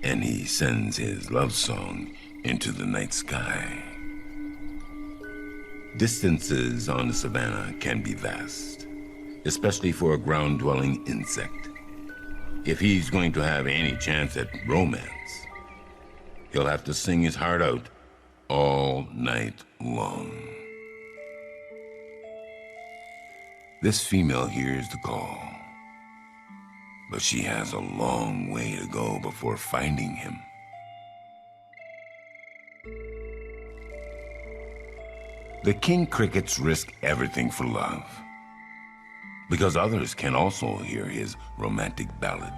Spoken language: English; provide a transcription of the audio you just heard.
and he sends his love song into the night sky. Distances on the savannah can be vast, especially for a ground-dwelling insect. If he's going to have any chance at romance, he'll have to sing his heart out all night long. This female hears the call, but she has a long way to go before finding him. The king crickets risk everything for love, because others can also hear his romantic ballad.